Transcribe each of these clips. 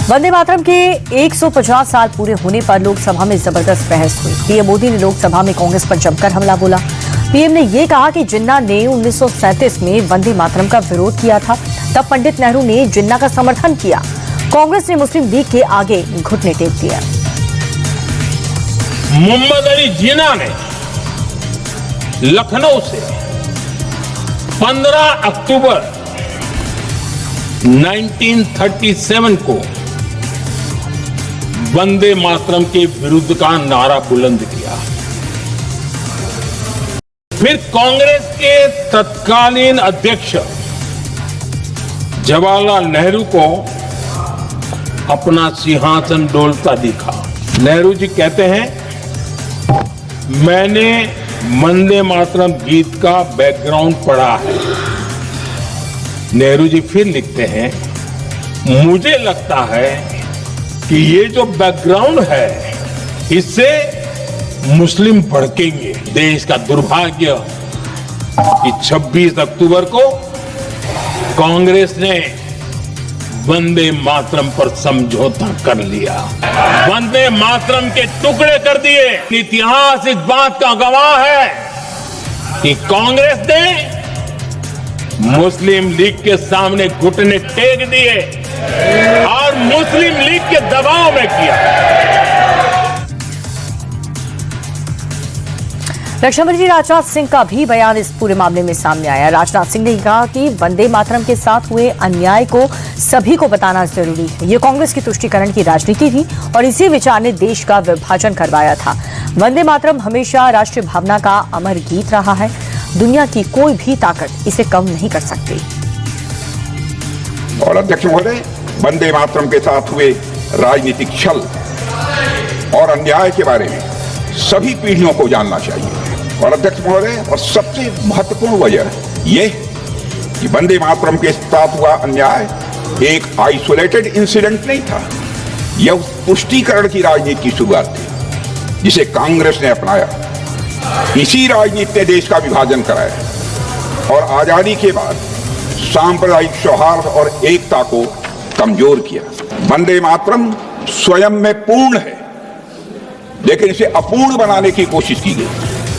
वंदे मातरम के 150 साल पूरे होने पर लोकसभा में जबरदस्त बहस हुई। पीएम मोदी ने लोकसभा में कांग्रेस पर जमकर हमला बोला। पीएम ने यह कहा कि जिन्ना ने 1937 में वंदे मातरम का विरोध किया था, तब पंडित नेहरू ने जिन्ना का समर्थन किया। कांग्रेस ने मुस्लिम लीग के आगे घुटने टेक दिया। मोहम्मद अली जिन्ना ने लखनऊ से 15 अक्टूबर 1937 को वंदे मातरम के विरुद्ध का नारा बुलंद किया। फिर कांग्रेस के तत्कालीन अध्यक्ष जवाहरलाल नेहरू को अपना सिंहासन डोलता दिखा। नेहरू जी कहते हैं, मैंने वंदे मातरम गीत का बैकग्राउंड पढ़ा है। नेहरू जी फिर लिखते हैं, मुझे लगता है कि ये जो बैकग्राउंड है इससे मुस्लिम भड़केंगे। देश का दुर्भाग्य कि 26 अक्टूबर को कांग्रेस ने वंदे मातरम पर समझौता कर लिया, वंदे मातरम के टुकड़े कर दिए। इतिहास इस बात का गवाह है कि कांग्रेस ने मुस्लिम लीग के सामने घुटने टेक दिए और मुस्लिम लीग के दबाव में किया। रक्षा मंत्री राजनाथ सिंह का भी बयान इस पूरे मामले में सामने आया। राजनाथ सिंह ने कहा कि वंदे मातरम के साथ हुए अन्याय को सभी को बताना जरूरी है। ये कांग्रेस की तुष्टीकरण की राजनीति थी और इसी विचार ने देश का विभाजन करवाया था। वंदे मातरम हमेशा राष्ट्रीय भावना का अमर गीत रहा है। दुनिया की कोई भी ताकत इसे कम नहीं कर सकती। और अध्यक्ष महोदय, वंदे मातरम के साथ हुए राजनीतिक छल और अन्याय के बारे में सभी पीढ़ियों को जानना चाहिए। और अध्यक्ष महोदय, और सबसे महत्वपूर्ण वजह यह कि वंदे मातरम के साथ हुआ अन्याय एक आइसोलेटेड इंसिडेंट नहीं था। यह तुष्टीकरण की राजनीति की शुरुआत थी जिसे कांग्रेस ने अपनाया। इसी राजनीति ने देश का विभाजन कराया और आजादी के बाद सांप्रदायिक सौहार्द और एकता को कमजोर किया। वंदे मातरम स्वयं में पूर्ण है, लेकिन इसे अपूर्ण बनाने की कोशिश की गई।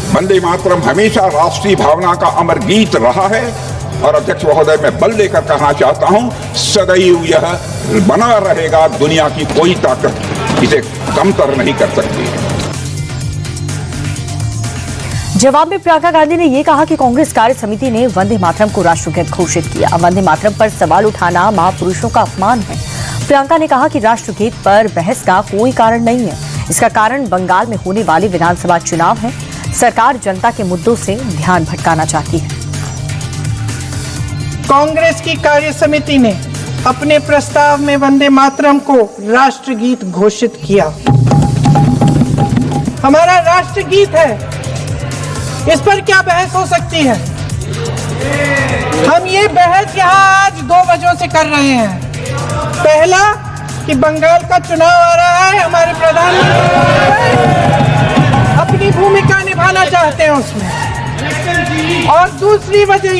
वंदे मातरम हमेशा राष्ट्रीय भावना का अमर गीत रहा है और अध्यक्ष महोदय, मैं बल लेकर कहना चाहता हूं, सदैव यह बना रहेगा। दुनिया की कोई ताकत इसे कमतर नहीं कर सकती। जवाब में प्रियंका गांधी ने यह कहा कि कांग्रेस कार्य समिति ने वंदे मातरम को राष्ट्रगीत घोषित किया। वंदे मातरम पर सवाल उठाना महापुरुषों का अपमान है। प्रियंका ने कहा कि राष्ट्रगीत पर बहस का कोई कारण नहीं है। इसका कारण बंगाल में होने वाले विधानसभा चुनाव है। सरकार जनता के मुद्दों से ध्यान भटकाना चाहती है। कांग्रेस की कार्य समिति ने अपने प्रस्ताव में वंदे मातरम को राष्ट्रगीत घोषित किया। हमारा राष्ट्रगीत है, इस पर क्या बहस हो सकती है? हम ये बहस यहाँ आज 2 वजहों से कर रहे हैं। पहला कि बंगाल का चुनाव आ रहा है, हमारे प्रधानमंत्री अपनी भूमिका निभाना चाहते हैं उसमें। और दूसरी वजह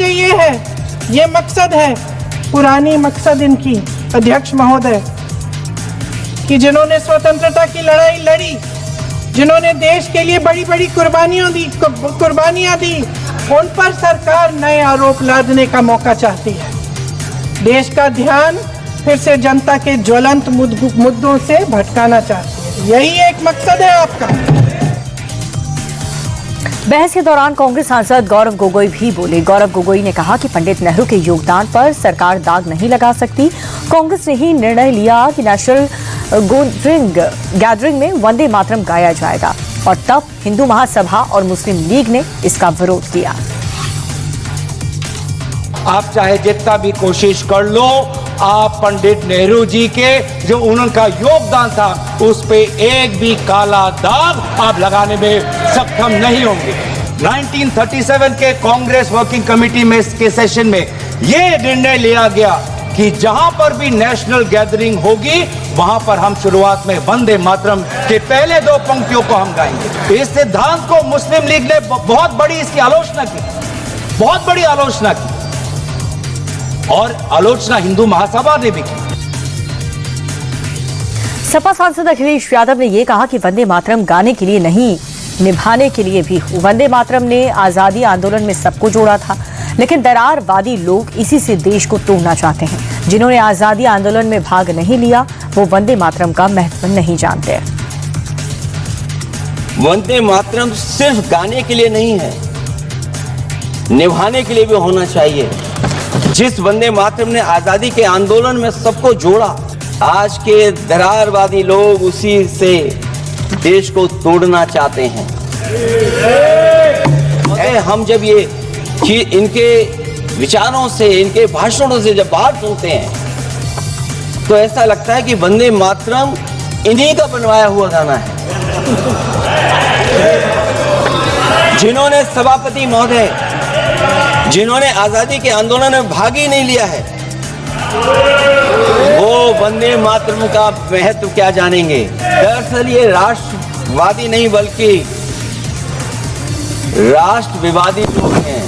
ये है, ये मकसद है, पुरानी मकसद इनकी अध्यक्ष महोदय, कि जिन्होंने स्वतंत्रता की लड़ाई लड़ी, जिन्होंने देश के लिए बड़ी बड़ी कुर्बानियां दी, उन पर सरकार नए आरोप लादने का मौका चाहती है। देश का ध्यान फिर से जनता के ज्वलंत मुद्दों से भटकाना चाहती है। यही एक मकसद है आपका। बहस के दौरान कांग्रेस सांसद गौरव गोगोई भी बोले। गौरव गोगोई ने कहा कि पंडित नेहरू के योगदान पर सरकार दाग नहीं लगा सकती। कांग्रेस ने ही निर्णय लिया कि नेशनल गैदरिंग में वंदे मातरम गाया जाएगा और तब हिंदू महासभा और मुस्लिम लीग ने इसका विरोध किया। आप चाहे जितना भी कोशिश कर लो, आप पंडित नेहरू जी के जो उनका योगदान था उस पे एक भी काला दाग आप लगाने में सक्षम नहीं होंगे। 1937 के कांग्रेस वर्किंग कमेटी में के सेशन में यह निर्णय लिया गया कि जहां पर भी नेशनल गैदरिंग होगी वहां पर हम शुरुआत में वंदे मातरम के पहले 2 पंक्तियों को हम गाएंगे। इस सिद्धांत को मुस्लिम लीग ने बहुत बड़ी इसकी आलोचना की, बहुत बड़ी आलोचना की। और आलोचना हिंदू महासभा ने भी की। सपा सांसद अखिलेश यादव ने यह कहा कि वंदे मातरम गाने के लिए नहीं, निभाने के लिए भी। वंदे मातरम ने आजादी आंदोलन में सबको जोड़ा था, लेकिन दरारवादी लोग इसी से देश को तोड़ना चाहते हैं। जिन्होंने आजादी आंदोलन में भाग नहीं लिया, वो वंदे मातरम का महत्व नहीं जानते। वंदे मातरम सिर्फ गाने के लिए नहीं है, निभाने के लिए भी होना चाहिए। जिस वंदे मातरम ने आजादी के आंदोलन में सबको जोड़ा, आज के दरारवादी लोग उसी से देश को तोड़ना चाहते हैं। हम जब ये इनके विचारों से, इनके भाषणों से जब बात सुनते हैं तो ऐसा लगता है कि वंदे मातरम इन्हीं का बनवाया हुआ गाना है। जिन्होंने सभापति महोदय, जिन्होंने आजादी के आंदोलन में भाग ही नहीं लिया है, वो वंदे मातरम का महत्व क्या जानेंगे। दरअसल ये राष्ट्रवादी नहीं बल्कि राष्ट्र विवादी लोग हैं।